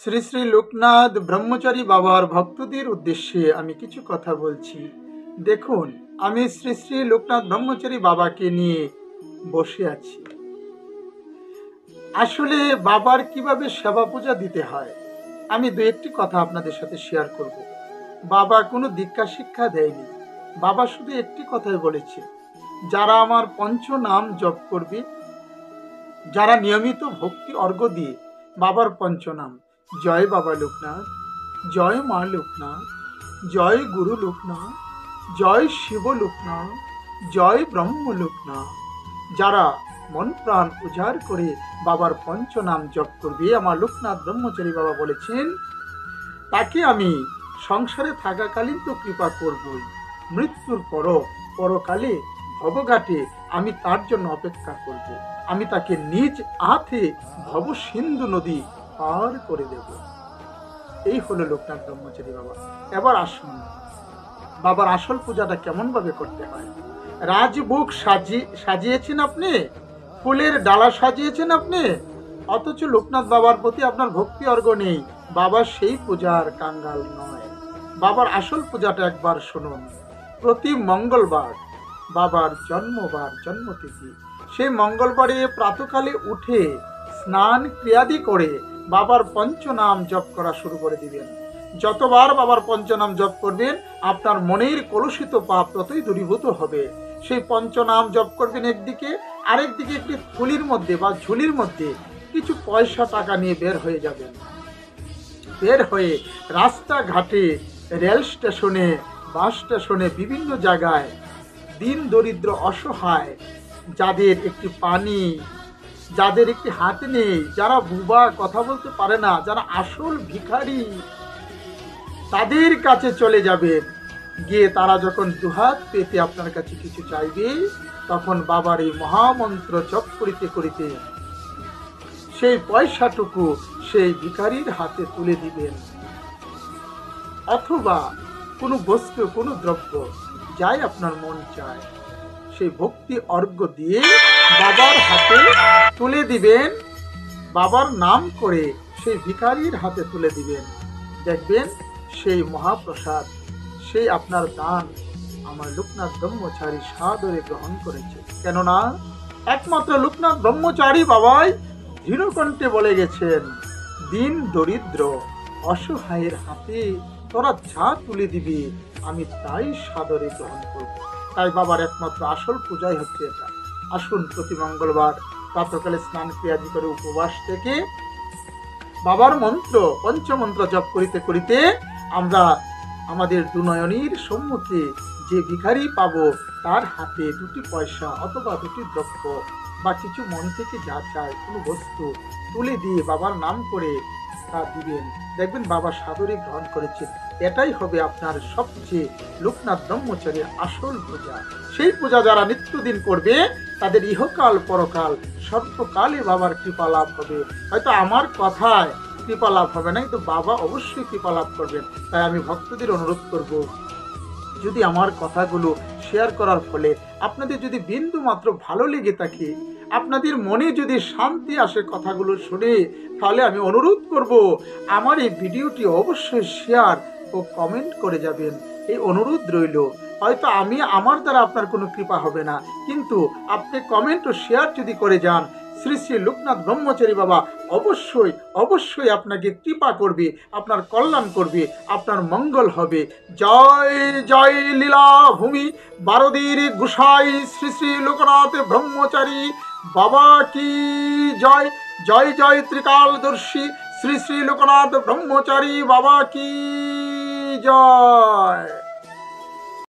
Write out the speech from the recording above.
শ্রী শ্রী লোকনাথ ব্রহ্মচারী বাবার ভক্তদের উদ্দেশ্যে আমি কিছু কথা বলছি। দেখুন, আমি শ্রী শ্রী লোকনাথ ব্রহ্মচারী বাবাকে নিয়ে বসে আছি। আসলে বাবার কিভাবে সেবা পূজা দিতে হয় আমি দু একটি কথা আপনাদের সাথে শেয়ার করব। বাবা কোনো দীক্ষা শিক্ষা দেয়নি। বাবা শুধু একটি কথাই বলেছে, যারা আমার পঞ্চ নাম জপ করবে, যারা নিয়মিত ভক্তি অর্ঘ্য দিয়ে বাবার পঞ্চনাম জয় বাবা লোকনাথ, জয় মা লোকনাথ, জয় গুরু লোকনাথ, জয় শিব লোকনাথ, জয় ব্রহ্ম লোকনাথ, যারা মন প্রাণ উজাড় করে বাবার পঞ্চনাম জপ করবে, আমার লোকনাথ ব্রহ্মচারী বাবা বলেছেন, তাকে আমি সংসারে থাকাকালীন তো কৃপা করবই, মৃত্যুর পরকালে ভবঘাটে আমি তার জন্য অপেক্ষা করব। আমি তাকে নিজ হাতে ভব সিন্ধু নদী পার করে দেব। এই হলো লোকনাথ ব্রহ্মচারী বাবা। এবার আসুন, বাবার আসল পূজাটা কেমন ভাবে করতে হয়। রাজভোগ সাজিয়েছেন আপনি, ফুলের ডালা সাজিয়েছেন আপনি, অথচ লোকনাথ বাবার প্রতি আপনার ভক্তি অর্ঘ্য নেই। বাবা সেই পূজার কাঙ্গাল নয়। বাবার আসল পূজাটা একবার শুনুন। প্রতি মঙ্গলবার বাবার জন্মতিথি, সেই মঙ্গলবারে প্রাতকালে উঠে স্নান ক্রিয়াদি করে বাবার পঞ্চনাম জপ করা শুরু করে দিবেন। যতবার বাবার পঞ্চনাম জপ করবেন, আপনার মনের কলুষিত পাপ ততই দূরীভূত হবে। সেই পঞ্চনাম জপ করবেন একদিকে, আরেকদিকে একটি থলির মধ্যে বা ঝুলির মধ্যে কিছু পয়সা টাকা নিয়ে বের হয়ে যাবেন। বের হয়ে রাস্তাঘাটে, রেল স্টেশনে, বাস স্টেশনে, বিভিন্ন জায়গায় দিন দরিদ্র অসহায়, যাদের একটি পানি, যাদের একটি হাত নেই, যারা বুবা, কথা বলতে পারে না, যারা আসল ভিখারি, তাদের কাছে চলে যাবেন। গিয়ে তারা যখন দুহাত পেতে আপনার কাছে কিছু চাইবে, তখন বাবার এই মহামন্ত্র জপ করিতে করিতে সেই পয়সাটুকু সেই ভিখারির হাতে তুলে দিবেন। অথবা কোনো বস্তু, কোনো দ্রব্য, যাই আপনার মন চায়, সেই ভক্তি অর্ঘ্য দিয়ে বাবার হাতে তুলে দিবেন। বাবার নাম করে সেই ভিখারির হাতে তুলে দিবেন। দেখবেন সেই মহাপ্রসাদ, সেই আপনার দান আমার লোকনাথ ব্রহ্মচারী সাদরে গ্রহণ করেছে। কেননা একমাত্র লোকনাথ ব্রহ্মচারী বাবাই দৃঢ়কণ্ঠে বলে গেছেন, দিন দরিদ্র অসহায়ের হাতে তোরা যা তুলে দিবি, আমি তাই সাদরে গ্রহণ করব। তাই বাবার একমাত্র আসল পূজাই হচ্ছে এটা। আসুন, প্রতি মঙ্গলবার প্রাতকালে স্নান ক্রিয়াদি করে উপবাস থেকে বাবার মন্ত্র, পঞ্চমন্ত্র জপ করিতে করিতে আমরা আমাদের দুনয়নীর সম্মুখে যে ভিখারি পাবো, তার হাতে দুটি পয়সা অথবা দুটি দ্রব্য বা কিছু মন থেকে যা চায় কোনো বস্তু তুলে দিয়ে বাবার নাম করে তা দিবেন। দেখবেন বাবা সাদরে গ্রহণ করেছেন। এটাই হবে আপনার সবচেয়ে লোকনাথ ব্রহ্মচারীর আসল পূজা। সেই পূজা যারা নিত্যদিন করবে, তাদের ইহকাল পরকাল সর্বকালে বাবার কৃপা লাভ হবে। হয়তো আমার কথায় কৃপা লাভ হবে না, কিন্তু বাবা অবশ্যই কৃপা লাভ করবেন। তাই আমি ভক্তদের অনুরোধ করব, যদি আমার কথাগুলো শেয়ার করার ফলে আপনাদের যদি বিন্দু মাত্র ভালো লেগে থাকে, আপনাদের মনে যদি শান্তি আসে কথাগুলো শুনে, তাহলে আমি অনুরোধ করব আমার এই ভিডিওটি অবশ্যই শেয়ার ও কমেন্ট করে যাবেন। এই অনুরোধ রইল। হয়তো আমার দ্বারা আপনার কোনো কৃপা হবে না, কিন্তু আপনি কমেন্ট ও শেয়ার যদি করে যান, শ্রী শ্রী লোকনাথ ব্রহ্মচারী বাবা অবশ্যই আপনাকে কৃপা করবে, আপনার কল্যাণ করবে, আপনার মঙ্গল হবে। জয় জয় লীলা ভূমি বারদীর গোসাই শ্রী শ্রী লোকনাথ ব্রহ্মচারী বাবা কি জয়। জয় জয় ত্রিকালদর্শী শ্রী শ্রী লোকনাথ ব্রহ্মচারী বাবা কি জয়।